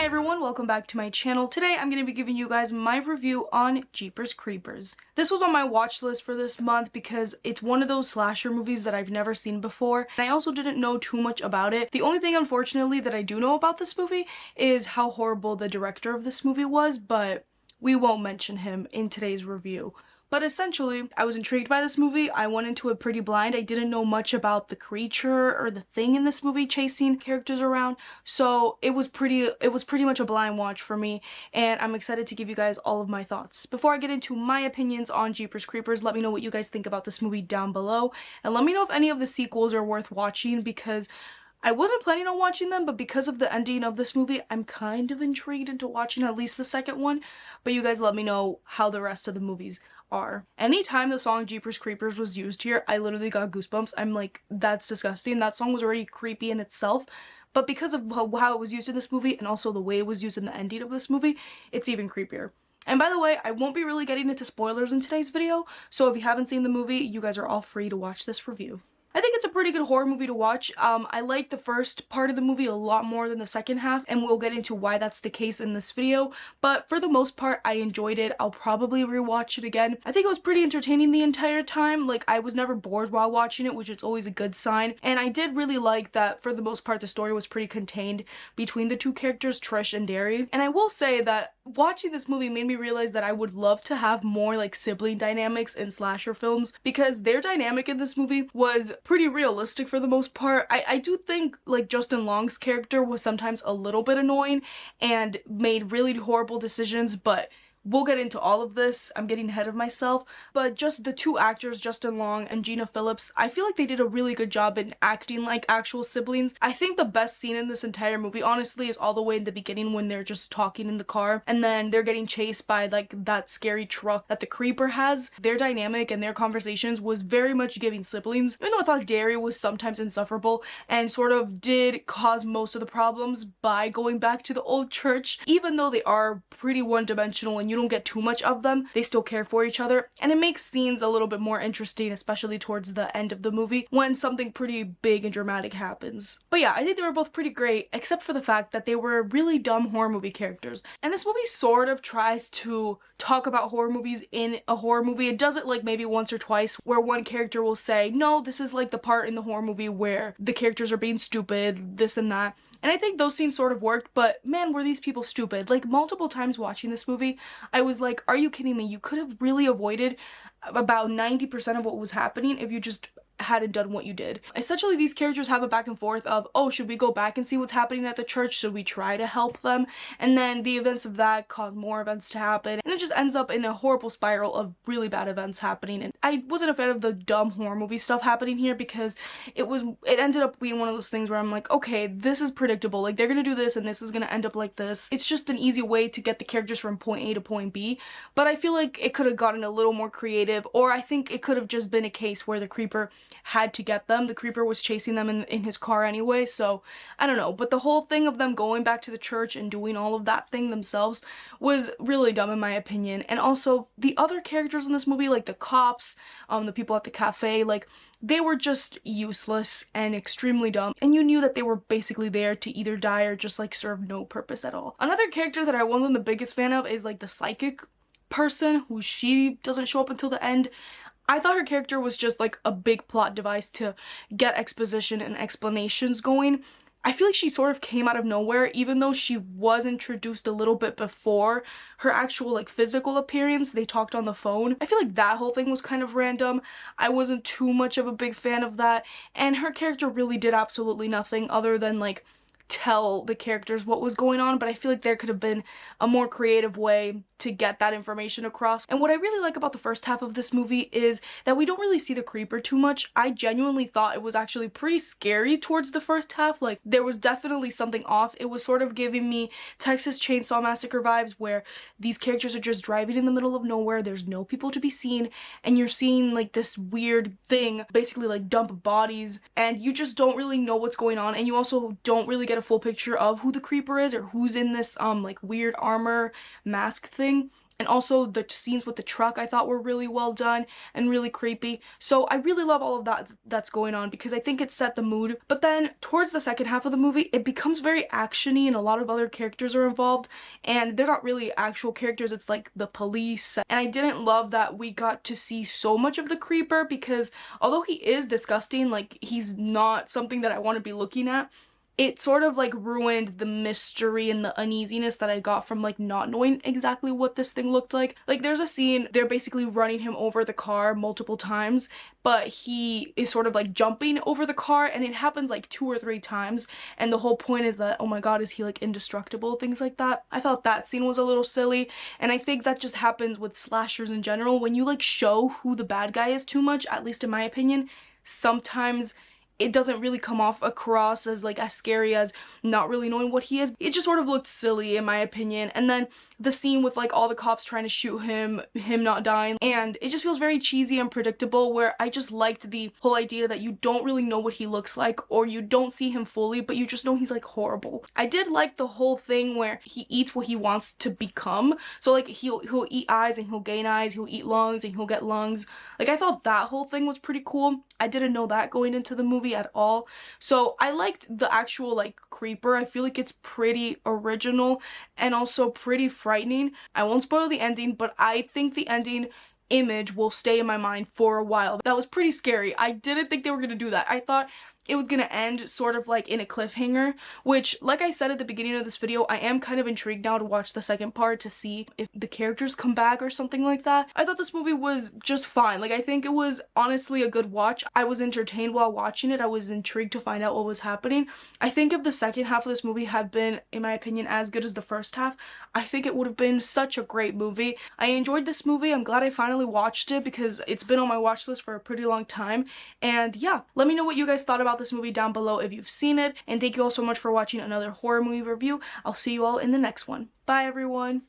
Hi everyone, welcome back to my channel. Today I'm going to be giving you guys my review on Jeepers Creepers. This was on my watch list for this month because it's one of those slasher movies that I've never seen before, and I also didn't know too much about it. The only thing, unfortunately, that I do know about this movie is how horrible the director of this movie was, but we won't mention him in today's review. But essentially, I was intrigued by this movie. I went into it pretty blind. I didn't know much about the creature or the thing in this movie chasing characters around. So it was pretty much a blind watch for me, and I'm excited to give you guys all of my thoughts. Before I get into my opinions on Jeepers Creepers, let me know what you guys think about this movie down below, and let me know if any of the sequels are worth watching, because I wasn't planning on watching them, but because of the ending of this movie, I'm kind of intrigued into watching at least the second one. But you guys let me know how the rest of the movies are. Anytime the song Jeepers Creepers was used here, I literally got goosebumps. I'm like, that's disgusting. That song was already creepy in itself, but because of how it was used in this movie, and also the way it was used in the ending of this movie, it's even creepier. And by the way, I won't be really getting into spoilers in today's video, so if you haven't seen the movie, you guys are all free to watch this review. I think it's a pretty good horror movie to watch. I like the first part of the movie a lot more than the second half, and we'll get into why that's the case in this video, but for the most part, I enjoyed it. I'll probably rewatch it again. I think it was pretty entertaining the entire time. Like, I was never bored while watching it, which is always a good sign, and I did really like that for the most part the story was pretty contained between the two characters, Trish and Derry. And I will say that watching this movie made me realize that I would love to have more like sibling dynamics in slasher films, because their dynamic in this movie was pretty realistic for the most part. I do think like Justin Long's character was sometimes a little bit annoying and made really horrible decisions, but we'll get into all of this. I'm getting ahead of myself, but just the two actors, Justin Long and Gina Phillips, I feel like they did a really good job in acting like actual siblings. I think the best scene in this entire movie, honestly, is all the way in the beginning when they're just talking in the car and then they're getting chased by like that scary truck that the creeper has. Their dynamic and their conversations was very much giving siblings, even though I thought Derry was sometimes insufferable and sort of did cause most of the problems by going back to the old church. Even though they are pretty one-dimensional and you don't get too much of them, they still care for each other, and it makes scenes a little bit more interesting, especially towards the end of the movie when something pretty big and dramatic happens. But yeah, I think they were both pretty great, except for the fact that they were really dumb horror movie characters. And this movie sort of tries to talk about horror movies in a horror movie. It does it like maybe once or twice, where one character will say, no, this is like the part in the horror movie where the characters are being stupid, this and that. And I think those scenes sort of worked, but man, were these people stupid. Like, multiple times watching this movie, I was like, are you kidding me? You could have really avoided about 90% of what was happening if you just hadn't done what you did. Essentially, these characters have a back and forth of, oh, should we go back and see what's happening at the church? Should we try to help them? And then the events of that cause more events to happen, and it just ends up in a horrible spiral of really bad events happening. And I wasn't a fan of the dumb horror movie stuff happening here, because it ended up being one of those things where I'm like, okay, this is predictable. Like, they're gonna do this and this is gonna end up like this. It's just an easy way to get the characters from point A to point B, but I feel like it could have gotten a little more creative, or I think it could have just been a case where the creeper had to get them. The creeper was chasing them in his car anyway, so I don't know. But the whole thing of them going back to the church and doing all of that thing themselves was really dumb in my opinion. And also the other characters in this movie, like the cops, the people at the cafe, like they were just useless and extremely dumb, and you knew that they were basically there to either die or just like serve no purpose at all. Another character that I wasn't the biggest fan of is like the psychic person, who she doesn't show up until the end. I thought her character was just like a big plot device to get exposition and explanations going. I feel like she sort of came out of nowhere, even though she was introduced a little bit before her actual like physical appearance. They talked on the phone. I feel like that whole thing was kind of random. I wasn't too much of a big fan of that, and her character really did absolutely nothing other than like tell the characters what was going on, but I feel like there could have been a more creative way to get that information across. And what I really like about the first half of this movie is that we don't really see the creeper too much. I genuinely thought it was actually pretty scary towards the first half. Like, there was definitely something off. It was sort of giving me Texas Chainsaw Massacre vibes, where these characters are just driving in the middle of nowhere, there's no people to be seen, and you're seeing like this weird thing basically like dump bodies, and you just don't really know what's going on, and you also don't really get a full picture of who the creeper is or who's in this like weird armor mask thing. And also the scenes with the truck I thought were really well done and really creepy. So I really love all of that that's going on because I think it set the mood. But then towards the second half of the movie, it becomes very actiony and a lot of other characters are involved, and they're not really actual characters, it's like the police. And I didn't love that we got to see so much of the creeper because although he is disgusting, like he's not something that I want to be looking at. It sort of like ruined the mystery and the uneasiness that I got from like not knowing exactly what this thing looked like. Like there's a scene, they're basically running him over the car multiple times, but he is sort of like jumping over the car and it happens like 2 or 3 times, and the whole point is that, oh my god, is he like indestructible, things like that. I thought that scene was a little silly, and I think that just happens with slashers in general. When you like show who the bad guy is too much, at least in my opinion, sometimes it doesn't really come off across as like as scary as not really knowing what he is. It just sort of looked silly in my opinion. And then the scene with like all the cops trying to shoot him not dying, and it just feels very cheesy and predictable, where I just liked the whole idea that you don't really know what he looks like, or you don't see him fully, but you just know he's like horrible. I did like the whole thing where he eats what he wants to become. So like he'll eat eyes and he'll gain eyes, he'll eat lungs and he'll get lungs. Like I thought that whole thing was pretty cool. I didn't know that going into the movie at all. So I liked the actual like creeper. I feel like it's pretty original and also pretty frightening. I won't spoil the ending, but I think the ending image will stay in my mind for a while. That was pretty scary. I didn't think they were gonna do that. I thought it was gonna end sort of like in a cliffhanger, which, like I said at the beginning of this video, I am kind of intrigued now to watch the second part to see if the characters come back or something like that. I thought this movie was just fine. Like I think it was honestly a good watch. I was entertained while watching it. I was intrigued to find out what was happening. I think if the second half of this movie had been, in my opinion, as good as the first half, I think it would have been such a great movie. I enjoyed this movie. I'm glad I finally watched it because it's been on my watch list for a pretty long time. And yeah, let me know what you guys thought about this movie down below if you've seen it. And thank you all so much for watching another horror movie review. I'll see you all in the next one. Bye everyone!